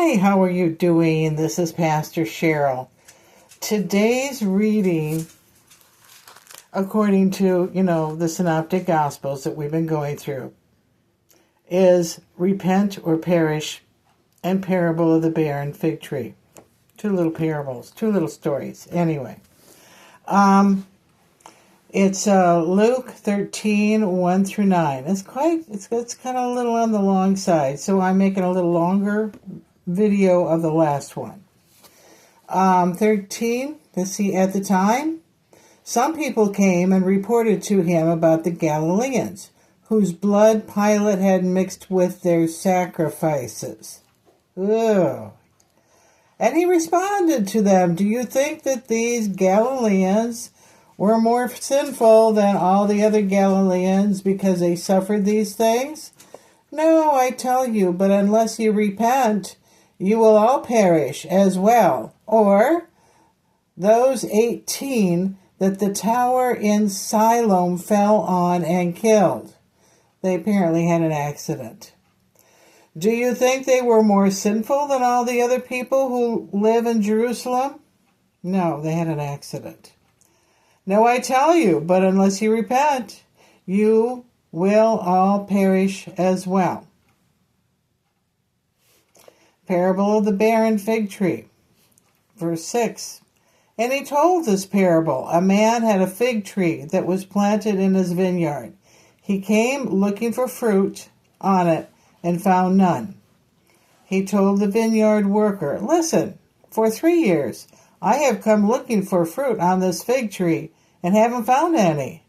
Hi, how are you doing? This is Pastor Cheryl. Today's reading, according to, the Synoptic Gospels that we've been going through, is Repent or Perish and Parable of the Barren Fig Tree. Two little parables, two little stories. Anyway, it's Luke 13, 1 through 9. It's kind of a little on the long side, so I'm making a little longer video of the last one. 13, let's see, at the time, some people came and reported to him about the Galileans, whose blood Pilate had mixed with their sacrifices. Ugh. And he responded to them, "Do you think that these Galileans were more sinful than all the other Galileans because they suffered these things? No, I tell you, but unless you repent, you will all perish as well. Or those 18 that the tower in Siloam fell on and killed." They apparently had an accident. "Do you think they were more sinful than all the other people who live in Jerusalem? No, they had an accident. No, I tell you, but unless you repent, you will all perish as well." Parable of the barren fig tree. Verse 6. And he told this parable. A man had a fig tree that was planted in his vineyard. He came looking for fruit on it and found none. He told the vineyard worker, "Listen, for 3 years I have come looking for fruit on this fig tree and haven't found any.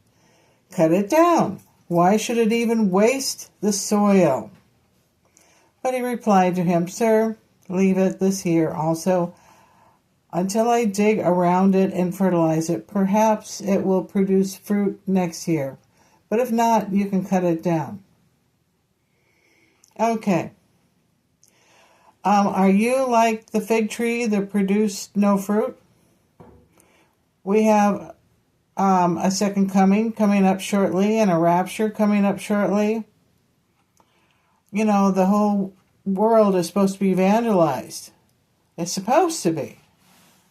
Cut it down. Why should it even waste the soil?" But he replied to him, "Sir, leave it this year also, until I dig around it and fertilize it. Perhaps it will produce fruit next year. But if not, you can cut it down." Okay. Are you like the fig tree that produced no fruit? We have a second coming up shortly, and a rapture coming up shortly. The whole world is supposed to be vandalized. It's supposed to be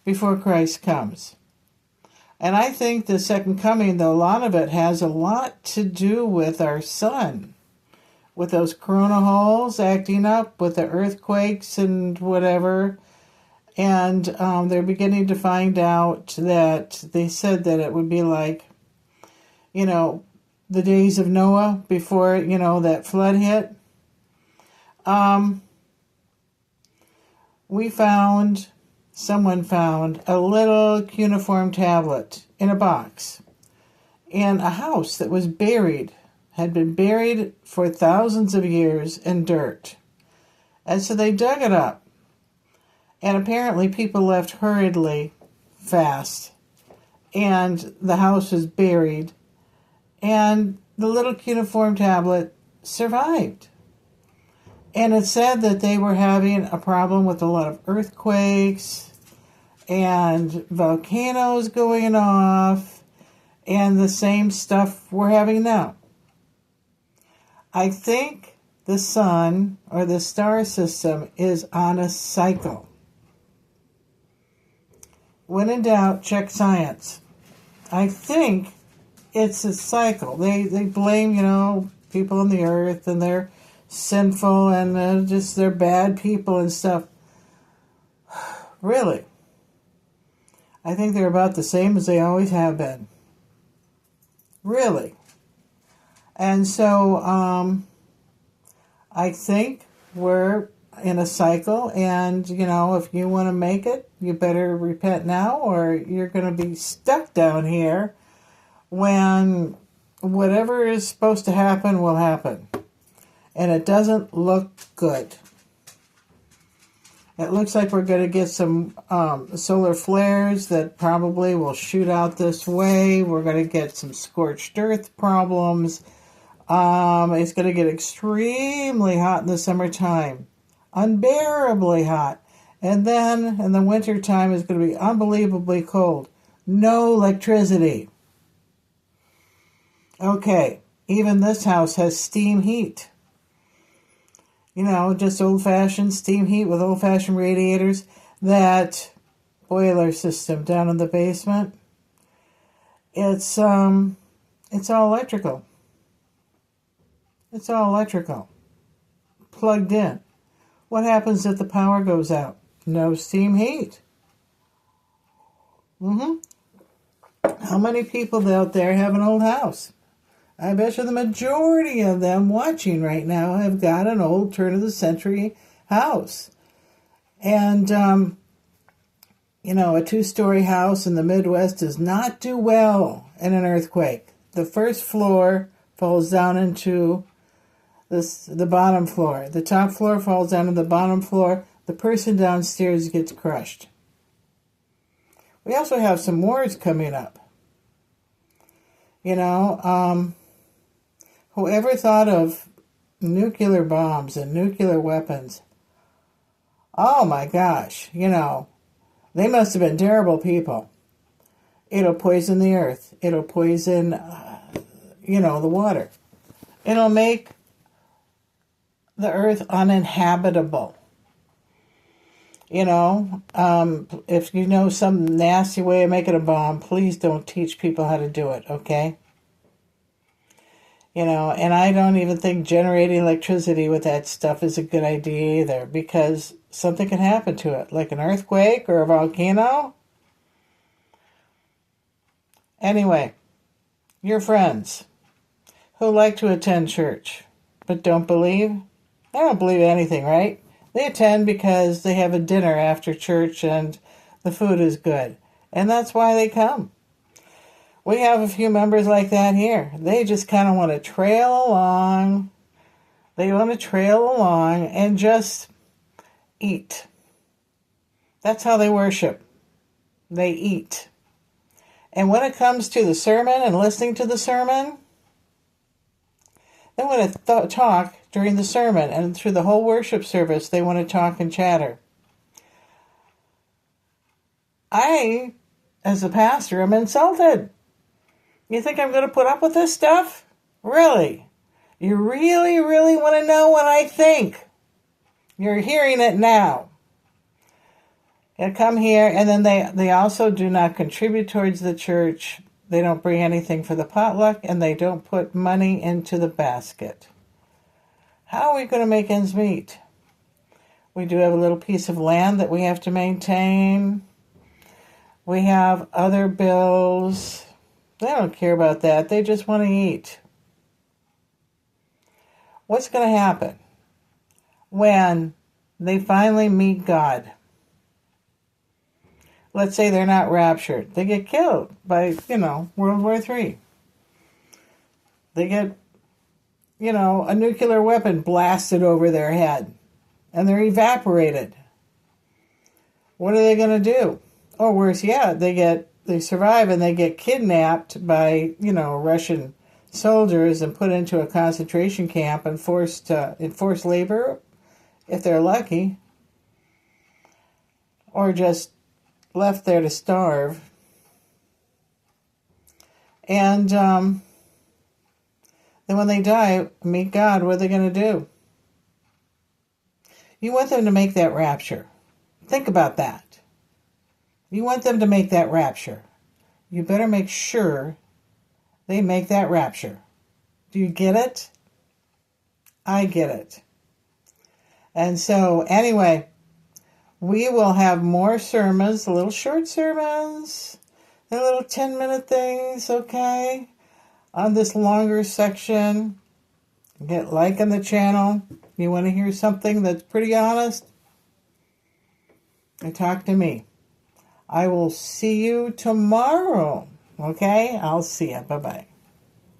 before Christ comes. And I think the second coming, though, a lot of it has a lot to do with our sun, with those corona holes acting up, with the earthquakes and whatever. And they're beginning to find out that they said that it would be like, the days of Noah before, that flood hit. Someone found a little cuneiform tablet in a box in a house that was had been buried for thousands of years in dirt. And so they dug it up. And apparently people left hurriedly fast. And the house was buried. And the little cuneiform tablet survived. And it said that they were having a problem with a lot of earthquakes and volcanoes going off and the same stuff we're having now. I think the sun or the star system is on a cycle. When in doubt, check science. I think it's a cycle. They blame, people on the earth and they're sinful and they're bad people and stuff. Really? I think they're about the same as they always have been. Really? And so I think we're in a cycle, and if you want to make it, you better repent now, or you're going to be stuck down here when whatever is supposed to happen will happen. And it doesn't look good. It looks like we're going to get some solar flares that probably will shoot out this way. We're going to get some scorched earth problems. It's going to get extremely hot in the summertime. Unbearably hot. And then in the wintertime, it's going to be unbelievably cold. No electricity. Okay, even this house has steam heat. Just old-fashioned steam heat with old-fashioned radiators. That boiler system down in the basement, it's all electrical. It's all electrical. Plugged in. What happens if the power goes out? No steam heat. How many people out there have an old house? I bet you the majority of them watching right now have got an old turn-of-the-century house. And, a two-story house in the Midwest does not do well in an earthquake. The first floor falls down into the bottom floor. The top floor falls down to the bottom floor. The person downstairs gets crushed. We also have some wars coming up. Whoever thought of nuclear bombs and nuclear weapons? Oh my gosh, they must have been terrible people. It'll poison the earth. It'll poison, the water. It'll make the earth uninhabitable. If you know some nasty way of making a bomb, please don't teach people how to do it, okay? And I don't even think generating electricity with that stuff is a good idea either, because something can happen to it, like an earthquake or a volcano. Anyway, your friends who like to attend church but don't believe, they don't believe anything, right? They attend because they have a dinner after church and the food is good. And that's why they come. We have a few members like that here. They just kind of want to trail along. They want to trail along and just eat. That's how they worship. They eat. And when it comes to the sermon and listening to the sermon, they want to talk during the sermon, and through the whole worship service, they want to talk and chatter. I, as a pastor, am insulted. You think I'm going to put up with this stuff? Really? You really, really want to know what I think? You're hearing it now. They come here, and then they also do not contribute towards the church. They don't bring anything for the potluck, and they don't put money into the basket. How are we going to make ends meet? We do have a little piece of land that we have to maintain. We have other bills. They don't care about that. They just want to eat. What's going to happen when they finally meet God? Let's say they're not raptured. They get killed by, World War III. They get, a nuclear weapon blasted over their head. And they're evaporated. What are they going to do? Or worse yet, they survive and they get kidnapped by, Russian soldiers and put into a concentration camp and forced labor, if they're lucky. Or just left there to starve. And then when they die, meet God, what are they going to do? You want them to make that rapture. Think about that. You want them to make that rapture. You better make sure they make that rapture. Do you get it? I get it. And so, anyway, we will have more sermons, little short sermons, and little 10-minute things, okay, on this longer section. Get liking the channel. You want to hear something that's pretty honest? Talk to me. I will see you tomorrow, okay? I'll see you. Bye-bye.